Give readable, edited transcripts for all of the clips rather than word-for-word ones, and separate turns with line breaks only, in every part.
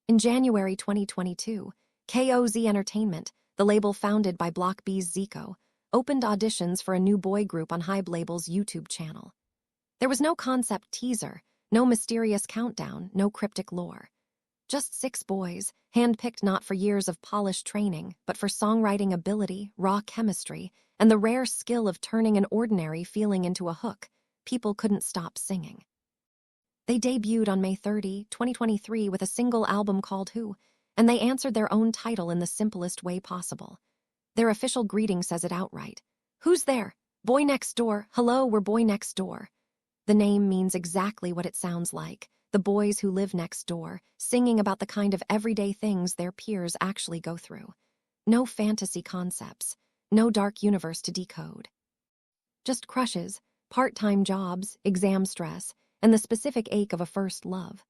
In January 2022, KOZ Entertainment, the label founded by Block B's Zico, opened auditions for a new boy group on HYBE label's YouTube channel. There was no concept teaser, no mysterious countdown, no cryptic lore. Just 6 boys, handpicked not for years of polished training, but for songwriting ability, raw chemistry, and the rare skill of turning an ordinary feeling into a hook. People couldn't stop singing. They debuted on May 30, 2023 with a single album called Who, and they answered their own title in the simplest way possible. Their official greeting says it outright. Who's there? Boy next door. Hello, we're Boy Next Door. The name means exactly what it sounds like. The boys who live next door, singing about the kind of everyday things their peers actually go through. No fantasy concepts, no dark universe to decode. Just crushes, part-time jobs, exam stress, and the specific ache of a first love.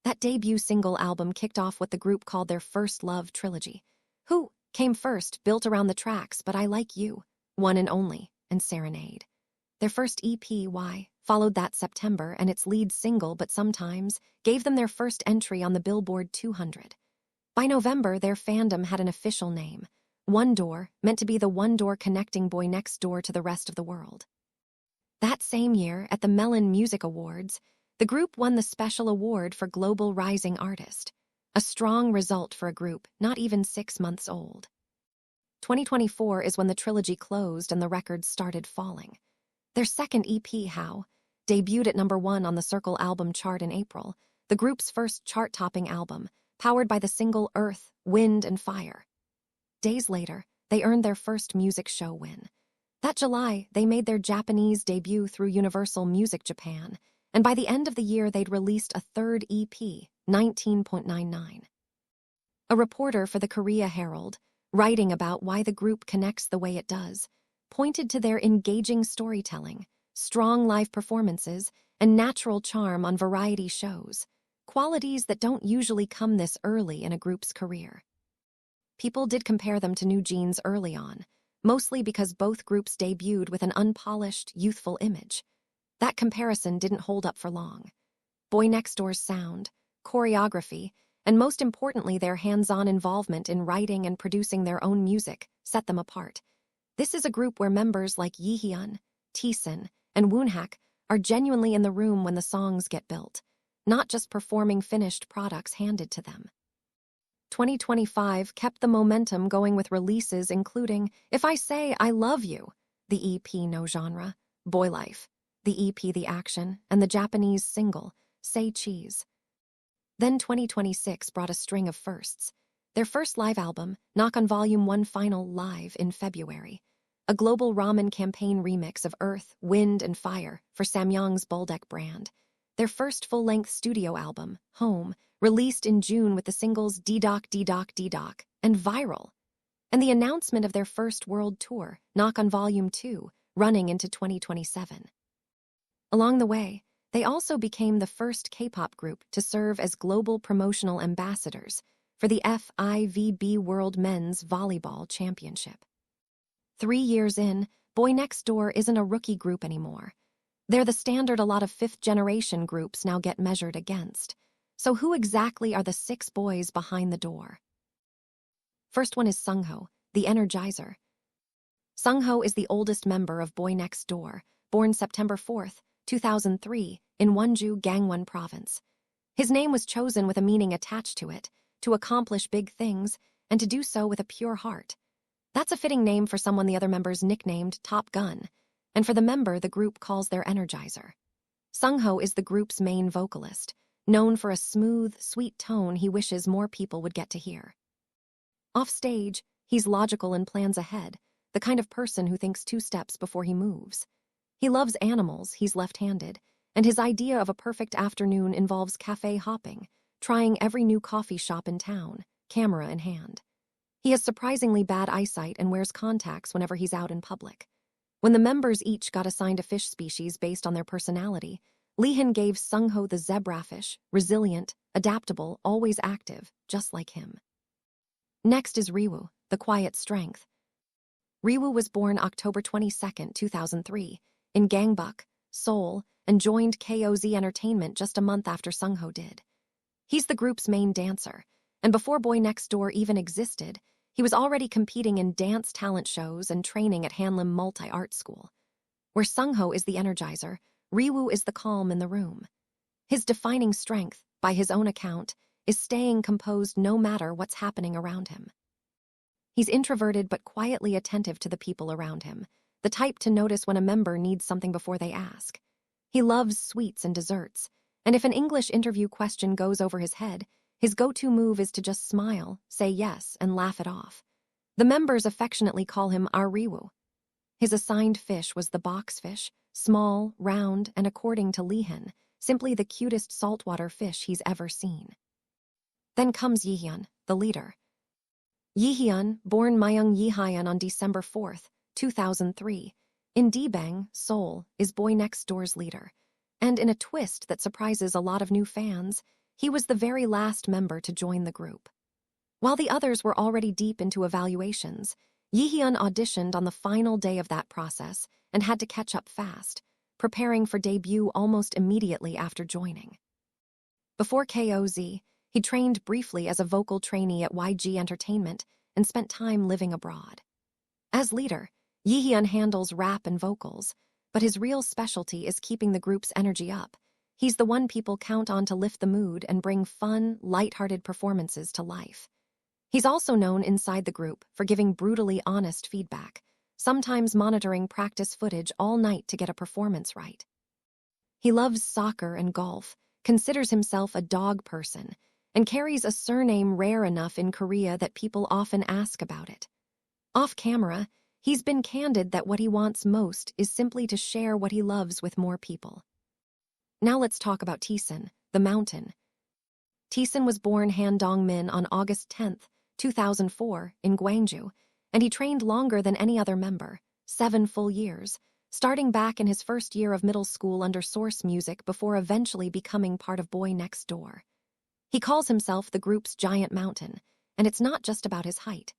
That debut single album kicked off what the group called their first love trilogy. Who came first, built around the tracks But I Like You, One and Only, and Serenade. Their first EP, Why, followed that September, and its lead single, But Sometimes, gave them their first entry on the Billboard 200. By November, their fandom had an official name, ONEDOOR, meant to be the one door connecting Boy Next Door to the rest of the world. That same year, at the Melon Music Awards, the group won the special award for Global Rising Artist, a strong result for a group not even 6 months old. 2024 is when the trilogy closed and the records started falling. Their second EP, How, debuted at #1 on the Circle album chart in April, the group's first chart-topping album, powered by the single Earth, Wind, and Fire. Days later, they earned their first music show win. That July, they made their Japanese debut through Universal Music Japan, and by the end of the year they'd released a third EP, 19.99. A reporter for the Korea Herald, writing about why the group connects the way it does, pointed to their engaging storytelling, strong live performances, and natural charm on variety shows, qualities that don't usually come this early in a group's career. People did compare them to New Jeans early on, mostly because both groups debuted with an unpolished, youthful image. That comparison didn't hold up for long. Boy Next Door's sound, choreography, and most importantly their hands-on involvement in writing and producing their own music set them apart. This is a group where members like Jaehyun, Taesan, and Woonhak are genuinely in the room when the songs get built, not just performing finished products handed to them. 2025 kept the momentum going with releases including If I Say I Love You, the EP No Genre, Boy Life, the EP The Action, and the Japanese single Say Cheese. Then 2026 brought a string of firsts. Their first live album, Knock on Volume 1 Final Live in February, a global ramen campaign remix of Earth, Wind, and Fire for Samyang's Bulldek brand. Their first full-length studio album, Home, released in June with the singles D-Doc, D-Doc, D-Doc, and Viral. And the announcement of their first world tour, Knock on Volume 2, running into 2027. Along the way, they also became the first K-pop group to serve as global promotional ambassadors for the HYBE World Men's Volleyball Championship. 3 years in, Boy Next Door isn't a rookie group anymore. They're the standard a lot of fifth-generation groups now get measured against. So who exactly are the 6 boys behind the door? First one is Sungho, the Energizer. Sungho is the oldest member of Boy Next Door, born September 4th, 2003, in Wonju, Gangwon Province. His name was chosen with a meaning attached to it, to accomplish big things, and to do so with a pure heart. That's a fitting name for someone the other members nicknamed Top Gun, and for the member the group calls their Energizer. Sungho is the group's main vocalist, known for a smooth, sweet tone he wishes more people would get to hear. Off stage, he's logical and plans ahead, the kind of person who thinks 2 steps before he moves. He loves animals, he's left-handed, and his idea of a perfect afternoon involves cafe hopping, trying every new coffee shop in town, camera in hand. He has surprisingly bad eyesight and wears contacts whenever he's out in public. When the members each got assigned a fish species based on their personality, Leehan gave Sungho the zebrafish, resilient, adaptable, always active, just like him. Next is Riwoo, the quiet strength. Riwoo was born October 22, 2003, in Gangbuk, Seoul, and joined KOZ Entertainment just a month after Sungho did. He's the group's main dancer, and before Boy Next Door even existed, he was already competing in dance talent shows and training at Hanlim Multi-Art School. Where Sungho is the energizer, Riwoo is the calm in the room. His defining strength, by his own account, is staying composed no matter what's happening around him. He's introverted but quietly attentive to the people around him, the type to notice when a member needs something before they ask. He loves sweets and desserts, and if an English interview question goes over his head, his go-to move is to just smile, say yes, and laugh it off. The members affectionately call him our Riwoo. His assigned fish was the boxfish, small, round, and according to Leehan, simply the cutest saltwater fish he's ever seen. Then comes Jaehyun, the leader. Jaehyun, born Myung Jaehyun on December 4, 2003, in Debang, Seoul, is Boy Next Door's leader. And in a twist that surprises a lot of new fans, he was the very last member to join the group. While the others were already deep into evaluations, Jaehyun auditioned on the final day of that process and had to catch up fast, preparing for debut almost immediately after joining. Before KOZ, he trained briefly as a vocal trainee at HYBE Entertainment and spent time living abroad. As leader, Jaehyun handles rap and vocals, but his real specialty is keeping the group's energy up. He's the one people count on to lift the mood and bring fun, light-hearted performances to life. He's also known inside the group for giving brutally honest feedback, sometimes monitoring practice footage all night to get a performance right. He loves soccer and golf, considers himself a dog person, and carries a surname rare enough in Korea that people often ask about it. Off camera, he's been candid that what he wants most is simply to share what he loves with more people. Now let's talk about Taesan, the mountain. Taesan was born Han Dong-min on August 10, 2004, in Gwangju, and he trained longer than any other member, 7 full years, starting back in his first year of middle school under Source Music before eventually becoming part of Boy Next Door. He calls himself the group's giant mountain, and it's not just about his height.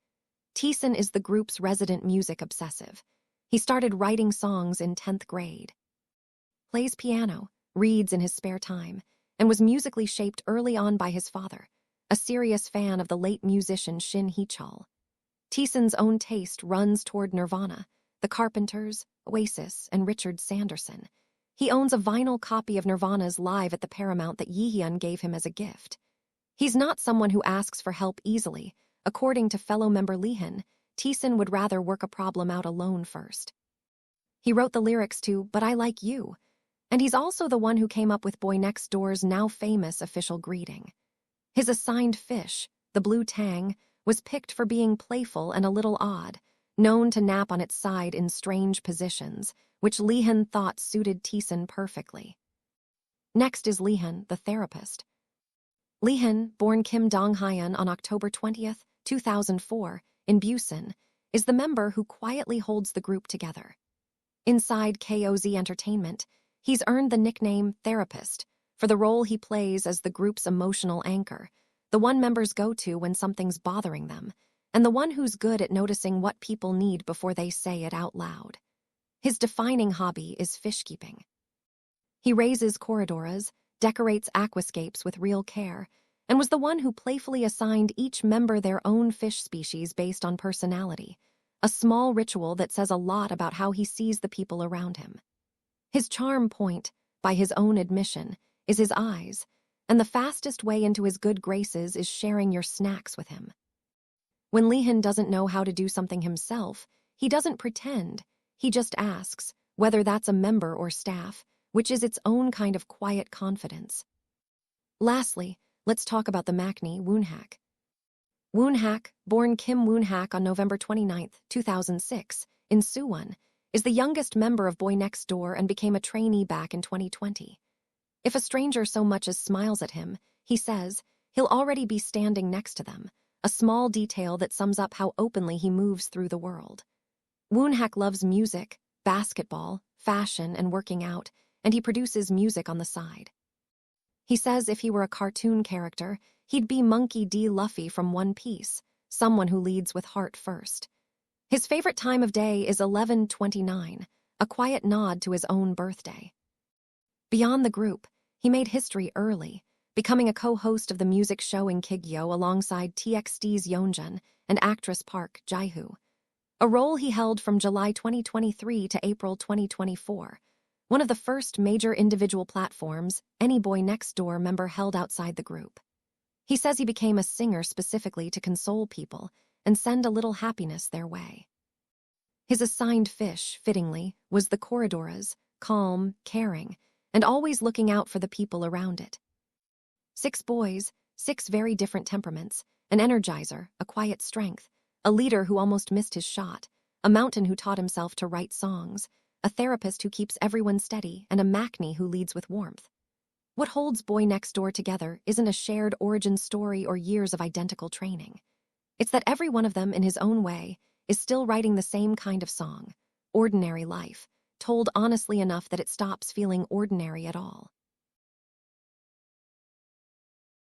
Taesan is the group's resident music obsessive. He started writing songs in 10th grade. Plays piano, reads in his spare time, and was musically shaped early on by his father, a serious fan of the late musician Shin Hee-chul. Taesan's own taste runs toward Nirvana, the Carpenters, Oasis, and Richard Sanderson. He owns a vinyl copy of Nirvana's Live at the Paramount that Jaehyun gave him as a gift. He's not someone who asks for help easily. According to fellow member Leehan, Taesan would rather work a problem out alone first. He wrote the lyrics to But I Like You, and he's also the one who came up with Boy Next Door's now famous official greeting. His assigned fish, the blue tang, was picked for being playful and a little odd, known to nap on its side in strange positions, which Leehan thought suited Taesan perfectly. Next is Leehan, the therapist. Leehan, born Kim Dong-hyun on October 20, 2004, in Busan, is the member who quietly holds the group together. Inside KOZ Entertainment, he's earned the nickname Therapist for the role he plays as the group's emotional anchor, the one members go to when something's bothering them, and the one who's good at noticing what people need before they say it out loud. His defining hobby is fish keeping. He raises corridoras, decorates aquascapes with real care, and was the one who playfully assigned each member their own fish species based on personality, a small ritual that says a lot about how he sees the people around him. His charm point, by his own admission, is his eyes, and the fastest way into his good graces is sharing your snacks with him. When Leehan doesn't know how to do something himself, he doesn't pretend, he just asks, whether that's a member or staff, which is its own kind of quiet confidence. Lastly, let's talk about the maknae, Woonhak. Woonhak, born Kim Woonhak on November 29, 2006, in Suwon, is the youngest member of Boy Next Door and became a trainee back in 2020. If a stranger so much as smiles at him, he says, he'll already be standing next to them, a small detail that sums up how openly he moves through the world. Woonhak loves music, basketball, fashion, and working out, and he produces music on the side. He says if he were a cartoon character, he'd be Monkey D. Luffy from One Piece, someone who leads with heart first. His favorite time of day is 11:29, a quiet nod to his own birthday. Beyond the group, he made history early, becoming a co-host of the music show in Kigyo alongside TXT's Yeonjun and actress Park Jaehyun, a role he held from July 2023 to April 2024, one of the first major individual platforms any BOYNEXTDOOR member held outside the group. He says he became a singer specifically to console people and send a little happiness their way. His assigned fish, fittingly, was the corridors, calm, caring, and always looking out for the people around it. 6 boys, 6 very different temperaments, an energizer, a quiet strength, a leader who almost missed his shot, a mountain who taught himself to write songs, a therapist who keeps everyone steady, and a Maknae who leads with warmth. What holds BOYNEXTDOOR together isn't a shared origin story or years of identical training. It's that every one of them, in his own way, is still writing the same kind of song, ordinary life, told honestly enough that it stops feeling ordinary at all.